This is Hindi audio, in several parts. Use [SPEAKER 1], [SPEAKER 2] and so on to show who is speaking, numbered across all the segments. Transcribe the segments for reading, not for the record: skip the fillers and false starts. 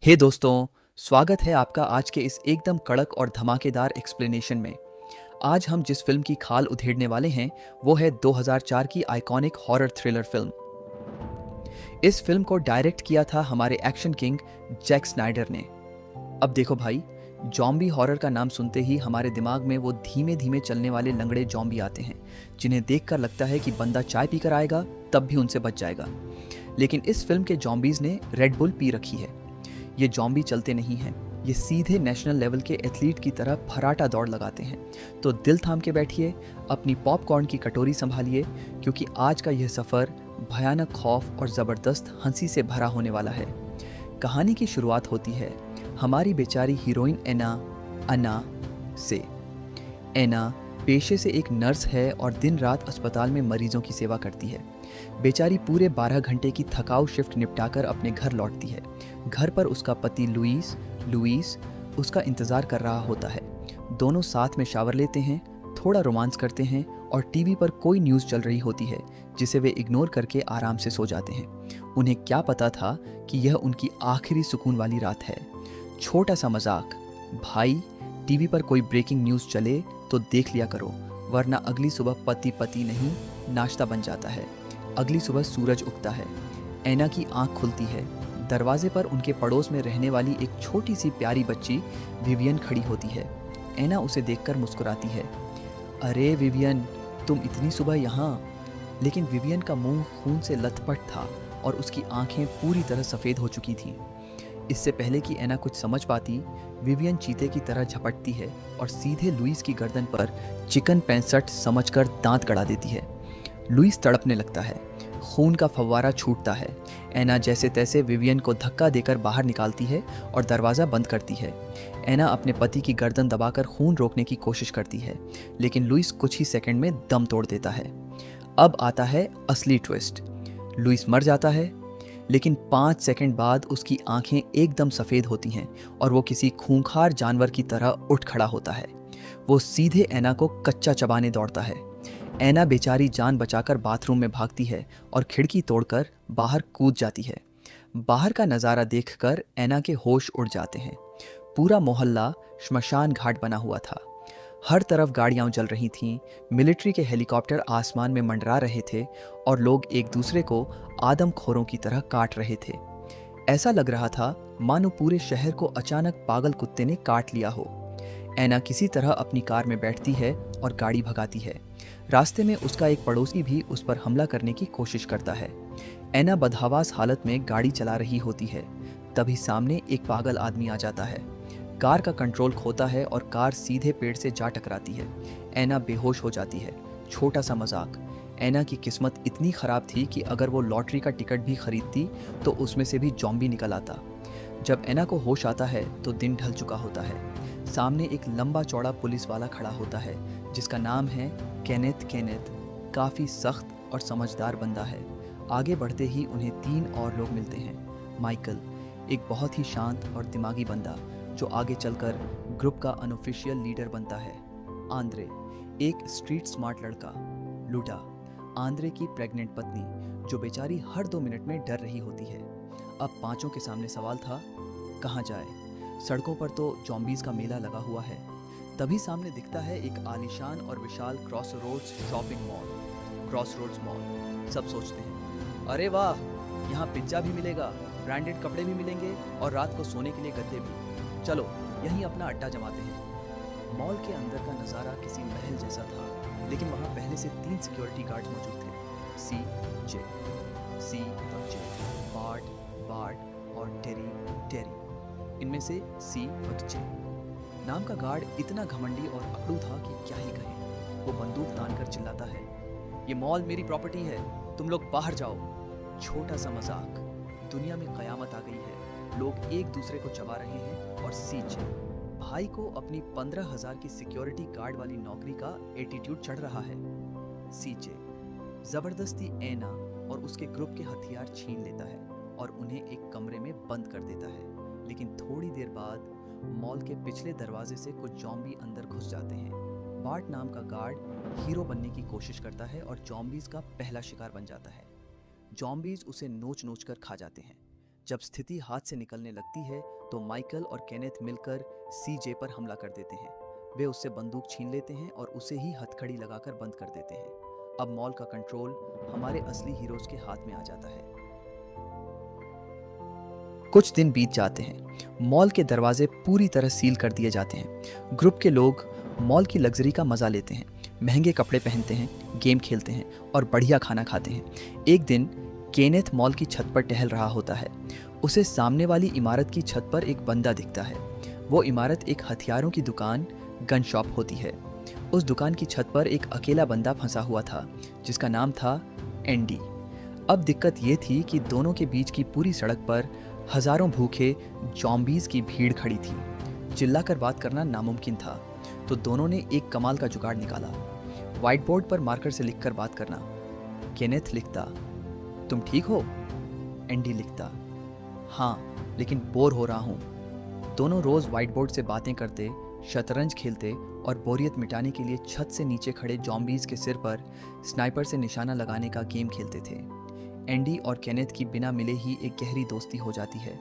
[SPEAKER 1] हे दोस्तों, स्वागत है आपका आज के इस एकदम कड़क और धमाकेदार एक्सप्लेनेशन में। आज हम जिस फिल्म की खाल उधेड़ने वाले हैं वो है 2004 की आइकॉनिक हॉरर थ्रिलर फिल्म। इस फिल्म को डायरेक्ट किया था हमारे एक्शन किंग जैक स्नाइडर ने। अब देखो भाई, जॉम्बी हॉरर का नाम सुनते ही हमारे दिमाग में वो धीमे धीमे चलने वाले लंगड़े जॉम्बी आते हैं जिन्हें देखकर लगता है कि बंदा चाय पीकर आएगा तब भी उनसे बच जाएगा। लेकिन इस फिल्म के जॉम्बीज ने रेड बुल पी रखी है। ये जॉम्बी चलते नहीं हैं, ये सीधे नेशनल लेवल के एथलीट की तरह फराटा दौड़ लगाते हैं। तो दिल थाम के बैठिए, अपनी पॉपकॉर्न की कटोरी संभालिए, क्योंकि आज का यह सफ़र भयानक खौफ और ज़बरदस्त हंसी से भरा होने वाला है। कहानी की शुरुआत होती है हमारी बेचारी हीरोइन अन्ना से। एना पेशे से एक नर्स है और दिन रात अस्पताल में मरीजों की सेवा करती है। बेचारी पूरे 12 घंटे की थकाऊ शिफ्ट निपटाकर अपने घर लौटती है। घर पर उसका पति लुइस उसका इंतज़ार कर रहा होता है। दोनों साथ में शावर लेते हैं, थोड़ा रोमांस करते हैं और टीवी पर कोई न्यूज़ चल रही होती है जिसे वे इग्नोर करके आराम से सो जाते हैं। उन्हें क्या पता था कि यह उनकी आखिरी सुकून वाली रात है। छोटा सा मजाक, भाई टीवी पर कोई ब्रेकिंग न्यूज़ चले तो देख लिया करो, वरना अगली सुबह पति नहीं नाश्ता बन जाता है। अगली सुबह सूरज उगता है, ऐना की आंख खुलती है। दरवाजे पर उनके पड़ोस में रहने वाली एक छोटी सी प्यारी बच्ची विवियन खड़ी होती है। ऐना उसे देखकर मुस्कुराती है। अरे विवियन, तुम इतनी सुबह यहाँ? लेकिन विवियन का मुंह खून से लथपथ था और उसकी आंखें पूरी तरह सफ़ेद हो चुकी थीं। इससे पहले कि ऐना कुछ समझ पाती, विवियन चीते की तरह झपटती है और सीधे लुइस की गर्दन पर चिकन 65 समझकर दांत गड़ा देती है। लुइस तड़पने लगता है, खून का फव्वारा छूटता है। ऐना जैसे तैसे विवियन को धक्का देकर बाहर निकालती है और दरवाज़ा बंद करती है। ऐना अपने पति की गर्दन दबाकर खून रोकने की कोशिश करती है, लेकिन लुइस कुछ ही सेकंड में दम तोड़ देता है। अब आता है असली ट्विस्ट। लुइस मर जाता है, लेकिन 5 सेकंड बाद उसकी आंखें एकदम सफ़ेद होती हैं और वो किसी खूंखार जानवर की तरह उठ खड़ा होता है। वो सीधे ऐना को कच्चा चबाने दौड़ता है। ऐना बेचारी जान बचाकर बाथरूम में भागती है और खिड़की तोड़कर बाहर कूद जाती है। बाहर का नज़ारा देखकर ऐना के होश उड़ जाते हैं। पूरा मोहल्ला श्मशान घाट बना हुआ था। हर तरफ गाड़ियां जल रही थीं, मिलिट्री के हेलीकॉप्टर आसमान में मंडरा रहे थे और लोग एक दूसरे को आदमखोरों की तरह काट रहे थे। ऐसा लग रहा था मानो पूरे शहर को अचानक पागल कुत्ते ने काट लिया हो। ऐना किसी तरह अपनी कार में बैठती है और गाड़ी भगाती है। रास्ते में उसका एक पड़ोसी भी उस पर हमला करने की कोशिश करता है। ऐना बदहवास हालत में गाड़ी चला रही होती है, तभी सामने एक पागल आदमी आ जाता है। कार का कंट्रोल खोता है और कार सीधे पेड़ से जा टकराती है। ऐना बेहोश हो जाती है। छोटा सा मजाक, ऐना की किस्मत इतनी ख़राब थी कि अगर वो लॉटरी का टिकट भी खरीदती तो उसमें से भी जॉम्बी निकल आता। जब ऐना को होश आता है तो दिन ढल चुका होता है। सामने एक लंबा चौड़ा पुलिस वाला खड़ा होता है जिसका नाम है केनेथ। काफ़ी सख्त और समझदार बंदा है। आगे बढ़ते ही उन्हें 3 और लोग मिलते हैं। माइकल, एक बहुत ही शांत और दिमागी बंदा जो आगे चलकर ग्रुप का अनऑफिशियल लीडर बनता है। आंद्रे, एक स्ट्रीट स्मार्ट लड़का। लूडा, आंद्रे की प्रेग्नेंट पत्नी जो बेचारी हर 2 मिनट में डर रही होती है। अब पांचों के सामने सवाल था, कहाँ जाए? सड़कों पर तो जॉम्बीज का मेला लगा हुआ है। तभी सामने दिखता है एक आलीशान और विशाल crossroads shopping mall. Crossroads mall. सब सोचते हैं, अरे वाह, यहाँ पिज्जा भी मिलेगा, ब्रांडेड कपड़े भी मिलेंगे और रात को सोने के लिए गद्दे भी। चलो यहीं अपना अड्डा जमाते हैं। मॉल के अंदर का नज़ारा किसी महल जैसा था, लेकिन वहाँ पहले से 3 सिक्योरिटी गार्ड मौजूद थे। सी और जे, बार्ट और टेरी। इनमें से सी और जे नाम का गार्ड इतना घमंडी और अकड़ू था कि क्या ही कहे। वो बंदूक तानकर चिल्लाता है, ये मॉल मेरी प्रॉपर्टी है, तुम लोग बाहर जाओ। छोटा सा मजाक, दुनिया में कयामत आ गई है। लोग एक दूसरे को चबा रहे हैं और सीजे भाई को अपनी 15,000 की सिक्योरिटी गार्ड वाली नौकरी का एटीट्यूड चढ़ रहा है। सीजे जबरदस्ती ऐना और उसके ग्रुप के हथियार छीन लेता है और उन्हें एक कमरे में बंद कर देता है। लेकिन थोड़ी देर बाद मॉल के पिछले दरवाजे से कुछ जॉम्बी अंदर घुस जाते हैं। बार्ट नाम का गार्ड हीरो बनने की कोशिश करता है और जॉम्बीज का पहला शिकार बन जाता है। जॉम्बीज उसे नोच नोच कर खा जाते हैं। जब स्थिति हाथ से निकलने लगती है तो माइकल और केनेथ मिलकर सीजे पर हमला कर देते हैं। वे उससे बंदूक छीन लेते हैं और उसे ही हथकड़ी लगाकर बंद कर देते हैं। अब मॉल का कंट्रोल हमारे असली हीरोज के हाथ में आ जाता है। कुछ दिन बीत जाते हैं। मॉल के दरवाजे पूरी तरह सील कर दिए जाते हैं। ग्रुप के लोग मॉल की लग्जरी का मजा लेते हैं, महंगे कपड़े पहनते हैं, गेम खेलते हैं और बढ़िया खाना खाते हैं। एक दिन केनेथ मॉल की छत पर टहल रहा होता है। उसे सामने वाली इमारत की छत पर एक बंदा दिखता है। वो इमारत एक हथियारों की दुकान, गन शॉप होती है। उस दुकान की छत पर एक अकेला बंदा फंसा हुआ था जिसका नाम था एंडी। अब दिक्कत ये थी कि दोनों के बीच की पूरी सड़क पर हजारों भूखे जॉम्बीज की भीड़ खड़ी थी। चिल्लाकर बात करना नामुमकिन था, तो दोनों ने एक कमाल का जुगाड़ निकाला। व्हाइट बोर्ड पर मार्कर से लिखकर बात करना। केनेथ लिखता, तुम ठीक हो? एंडी लिखता, हाँ, लेकिन बोर हो रहा हूँ। दोनों रोज व्हाइट बोर्ड से बातें करते, शतरंज खेलते और बोरियत मिटाने के लिए छत से नीचे खड़े जॉम्बीज के सिर पर स्नाइपर से निशाना लगाने का गेम खेलते थे। एंडी और केनेथ की बिना मिले ही एक गहरी दोस्ती हो जाती है।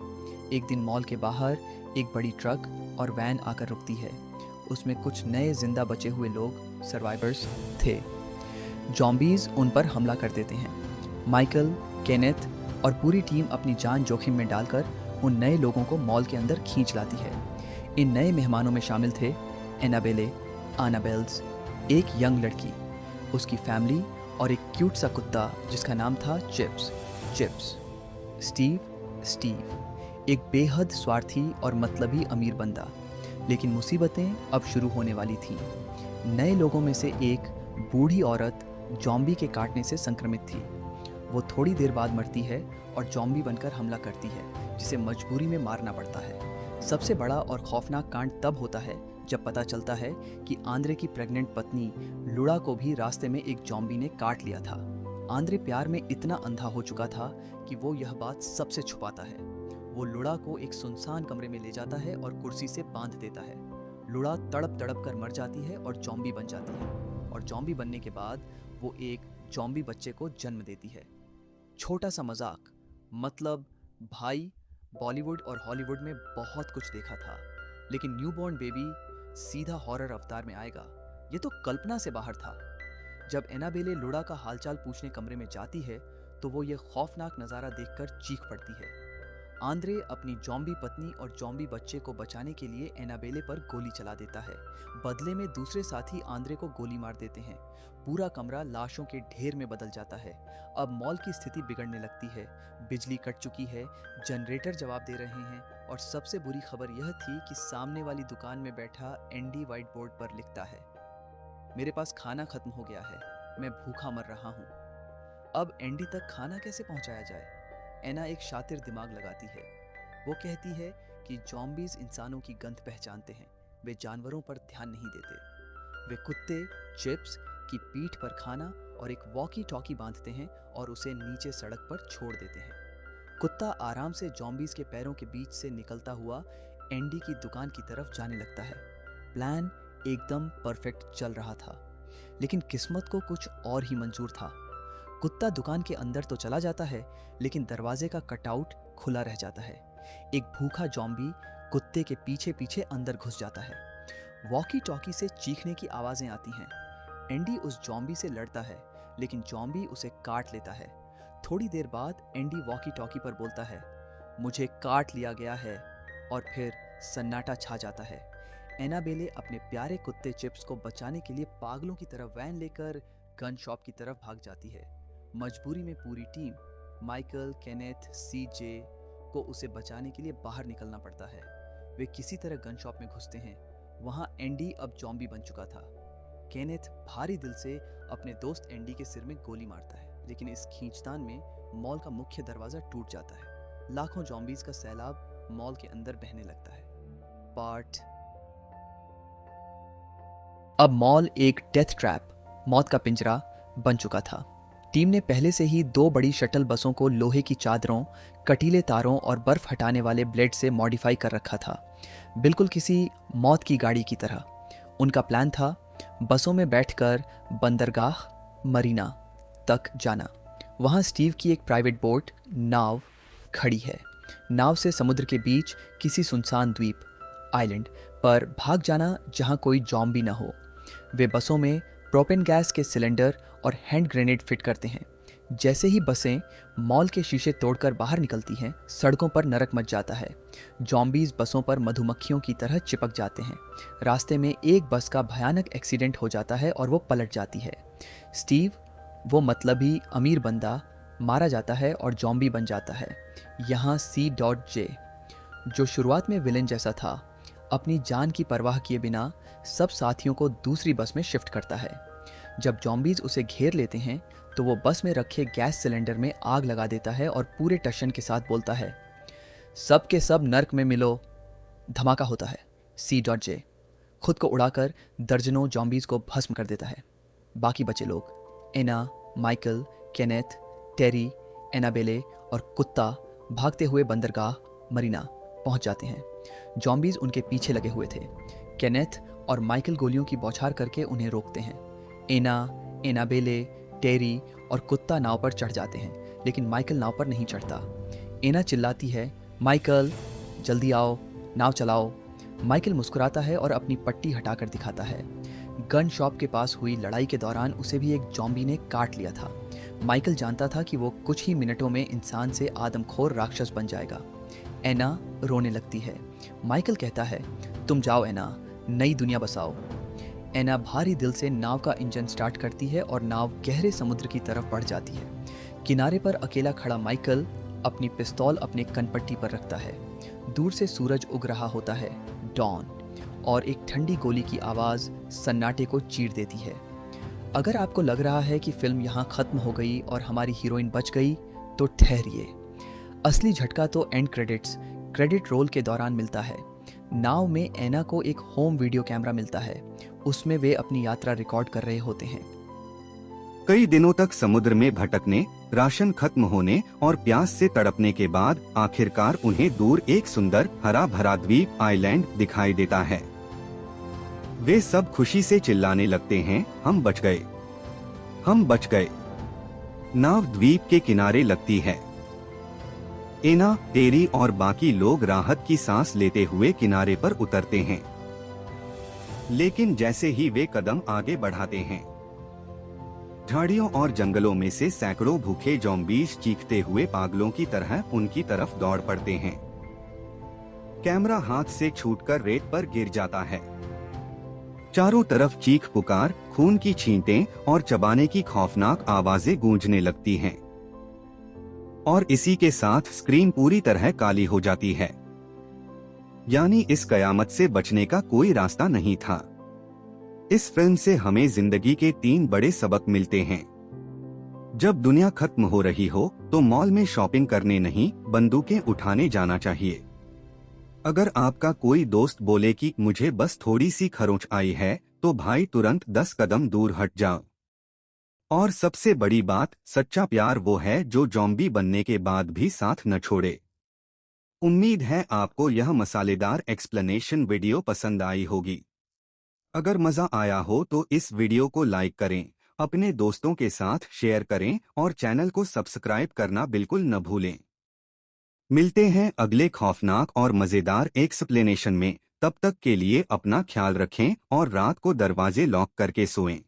[SPEAKER 1] एक दिन मॉल के बाहर एक बड़ी ट्रक और वैन आकर रुकती है। उसमें कुछ नए जिंदा बचे हुए लोग, सर्वाइवर्स थे। जॉम्बीज उन पर हमला कर देते हैं। माइकल, केनेथ और पूरी टीम अपनी जान जोखिम में डालकर उन नए लोगों को मॉल के अंदर खींच लाती है। इन नए मेहमानों में शामिल थे एनाबेले, आनाबेल्स, एक यंग लड़की, उसकी फैमिली और एक क्यूट सा कुत्ता जिसका नाम था चिप्स। स्टीव एक बेहद स्वार्थी और मतलबी अमीर बंदा। लेकिन मुसीबतें अब शुरू होने वाली थीं। नए लोगों में से एक बूढ़ी औरत जॉम्बी के काटने से संक्रमित थी। वो थोड़ी देर बाद मरती है और जॉम्बी बनकर हमला करती है, जिसे मजबूरी में मारना पड़ता है। सबसे बड़ा और खौफनाक कांड तब होता है जब पता चलता है कि आंद्रे की प्रेग्नेंट पत्नी लुड़ा को भी रास्ते में एक जॉम्बी ने काट लिया था। आंद्रे प्यार में इतना अंधा हो चुका था कि वो यह बात सबसे छुपाता है। वो लुड़ा को एक सुनसान कमरे में ले जाता है और कुर्सी से बांध देता है। लुड़ा तड़प तड़प कर मर जाती है और जॉम्बी बन जाती है, और जॉम्बी बनने के बाद वो एक जॉम्बी बच्चे को जन्म देती है। छोटा सा मजाक, मतलब भाई, बॉलीवुड और हॉलीवुड में बहुत कुछ देखा था, लेकिन न्यूबॉर्न बेबी सीधा हॉरर अवतार में आएगा, ये तो कल्पना से बाहर था। जब एनाबेले लुड़ा का हालचाल पूछने कमरे में जाती है तो वो ये खौफनाक नज़ारा देखकर चीख पड़ती है। आंद्रे अपनी जॉम्बी पत्नी और जॉम्बी बच्चे को बचाने के लिए एनाबेले पर गोली चला देता है। बदले में दूसरे साथी आंद्रे को गोली मार देते हैं। पूरा कमरा लाशों के ढेर में बदल जाता है। अब मॉल की स्थिति बिगड़ने लगती है। बिजली कट चुकी है, जनरेटर जवाब दे रहे हैं, और सबसे बुरी खबर यह थी कि सामने वाली दुकान में बैठा एंडी व्हाइट बोर्ड पर लिखता है, मेरे पास खाना खत्म हो गया है, मैं भूखा मर रहा हूँ। अब एंडी तक खाना कैसे पहुंचाया जाए? एना एक शातिर दिमाग लगाती है। वो कहती है कि जॉम्बीज इंसानों की गंध पहचानते हैं, वे जानवरों पर ध्यान नहीं देते। वे कुत्ते चिप्स की पीठ पर खाना और एक वॉकी टॉकी बांधते हैं और उसे नीचे सड़क पर छोड़ देते हैं। कुत्ता आराम से जॉम्बीज के पैरों के बीच से निकलता हुआ एंडी की दुकान की तरफ जाने लगता है। प्लान एकदम परफेक्ट चल रहा था, लेकिन किस्मत को कुछ और ही मंजूर था। कुत्ता दुकान के अंदर तो चला जाता है, लेकिन दरवाजे का कटआउट खुला रह जाता है। एक भूखा जॉम्बी कुत्ते के पीछे पीछे अंदर घुस जाता है। वॉकी टॉकी से चीखने की आवाजें आती हैं। एंडी उस जॉम्बी से लड़ता है, लेकिन जॉम्बी उसे काट लेता है। थोड़ी देर बाद एंडी वॉकी टॉकी पर बोलता है, मुझे काट लिया गया है, और फिर सन्नाटा छा जाता है। एनाबेले अपने प्यारे कुत्ते चिप्स को बचाने के लिए पागलों की तरह वैन लेकर गन शॉप की तरफ भाग जाती है। मजबूरी में पूरी टीम, माइकल, केनेथ, सीजे को उसे बचाने के लिए बाहर निकलना पड़ता है। वे किसी तरह गन शॉप में घुसते हैं। वहां एंडी अब जॉम्बी बन चुका था। केनेथ भारी दिल से अपने दोस्त एंडी के सिर में गोली मारता है, लेकिन इस खींचतान में मॉल का मुख्य दरवाजा टूट जाता है। लाखों जॉम्बीज का सैलाब मॉल के अंदर बहने लगता है। अब मॉल एक डेथ ट्रैप, मौत का पिंजरा बन चुका था। टीम ने पहले से ही 2 बड़ी शटल बसों को लोहे की चादरों, कटीले तारों और बर्फ हटाने वाले ब्लेड से मॉडिफाई कर रखा था, बिल्कुल किसी मौत की गाड़ी की तरह। उनका प्लान था बसों में बैठकर बंदरगाह मरीना तक जाना। वहाँ स्टीव की एक प्राइवेट बोट नाव खड़ी है। नाव से समुद्र के बीच किसी सुनसान द्वीप आइलैंड पर भाग जाना जहां कोई जॉम्बी न हो। वे बसों में प्रोपेन गैस के सिलेंडर और हैंड ग्रेनेड फिट करते हैं। जैसे ही बसें मॉल के शीशे तोड़कर बाहर निकलती हैं, सड़कों पर नरक मच जाता है। जॉम्बीज बसों पर मधुमक्खियों की तरह चिपक जाते हैं। रास्ते में एक बस का भयानक एक्सीडेंट हो जाता है और वो पलट जाती है। स्टीव, वो मतलबी अमीर बंदा, मारा जाता है और जॉम्बी बन जाता है। यहाँ C.J, जो शुरुआत में विलेन जैसा था, अपनी जान की परवाह किए बिना सब साथियों को दूसरी बस में शिफ्ट करता है। जब जॉम्बीज उसे घेर लेते हैं तो वो बस में रखे गैस सिलेंडर में आग लगा देता है और पूरे टशन के साथ बोलता है, सब के सब नर्क में मिलो। धमाका होता है। C.J खुद को उड़ाकर दर्जनों जॉम्बीज को भस्म कर देता है। बाकी बचे लोग एना, माइकल, केनेथ, टेरी, एनाबेले और कुत्ता भागते हुए बंदरगाह मरीना पहुंच जाते हैं। जॉम्बीज उनके पीछे लगे हुए थे। केनेथ और माइकल गोलियों की बौछार करके उन्हें रोकते हैं। एना, एनाबेले, टेरी और कुत्ता नाव पर चढ़ जाते हैं, लेकिन माइकल नाव पर नहीं चढ़ता। एना चिल्लाती है, माइकल जल्दी आओ, नाव चलाओ। माइकल मुस्कुराता है और अपनी पट्टी हटाकर दिखाता है। गन शॉप के पास हुई लड़ाई के दौरान उसे भी एक जॉम्बी ने काट लिया था। माइकल जानता था कि वो कुछ ही मिनटों में इंसान से आदमखोर राक्षस बन जाएगा। एना रोने लगती है। माइकल कहता है, तुम जाओ एना, नई दुनिया बसाओ। एना भारी दिल से नाव का इंजन स्टार्ट करती है और नाव गहरे समुद्र की तरफ बढ़ जाती है। किनारे पर अकेला खड़ा माइकल अपनी पिस्तौल अपने कनपट्टी पर रखता है। दूर से सूरज उग रहा होता है, डॉन, और एक ठंडी गोली की आवाज़ सन्नाटे को चीर देती है। अगर आपको लग रहा है कि फिल्म यहाँ ख़त्म हो गई और हमारी हीरोइन बच गई, तो ठहरिए। असली झटका तो एंड क्रेडिट रोल के दौरान मिलता है। नाव में एना को एक होम वीडियो कैमरा मिलता है। उसमें वे अपनी यात्रा रिकॉर्ड कर रहे होते हैं।
[SPEAKER 2] कई दिनों तक समुद्र में भटकने, राशन खत्म होने और प्यास से तड़पने के बाद आखिरकार उन्हें दूर एक सुंदर हरा भरा द्वीप आइलैंड दिखाई देता है। वे सब खुशी से चिल्लाने लगते हैं, हम बच गए, हम बच गए। नाव द्वीप के किनारे लगती है। एना, टेरी और बाकी लोग राहत की सांस लेते हुए किनारे पर उतरते हैं। लेकिन जैसे ही वे कदम आगे बढ़ाते हैं, झाड़ियों और जंगलों में से सैकड़ों भूखे जॉम्बीज चीखते हुए पागलों की तरह उनकी तरफ दौड़ पड़ते हैं। कैमरा हाथ से छूटकर रेत पर गिर जाता है। चारों तरफ चीख पुकार, खून की छींटें और चबाने की खौफनाक आवाजें गूंजने लगती हैं। और इसी के साथ स्क्रीन पूरी तरह काली हो जाती है। यानी इस कयामत से बचने का कोई रास्ता नहीं था। इस फिल्म से हमें जिंदगी के 3 बड़े सबक मिलते हैं। जब दुनिया खत्म हो रही हो तो मॉल में शॉपिंग करने नहीं, बंदूकें उठाने जाना चाहिए। अगर आपका कोई दोस्त बोले कि मुझे बस थोड़ी सी खरोंच आई है, तो भाई तुरंत 10 कदम दूर हट जाओ। और सबसे बड़ी बात, सच्चा प्यार वो है जो जॉम्बी बनने के बाद भी साथ न छोड़े। उम्मीद है आपको यह मसालेदार एक्सप्लेनेशन वीडियो पसंद आई होगी। अगर मजा आया हो तो इस वीडियो को लाइक करें, अपने दोस्तों के साथ शेयर करें और चैनल को सब्सक्राइब करना बिल्कुल न भूलें। मिलते हैं अगले खौफनाक और मजेदार एक्सप्लेनेशन में। तब तक के लिए अपना ख्याल रखें और रात को दरवाजे लॉक करके सोएं।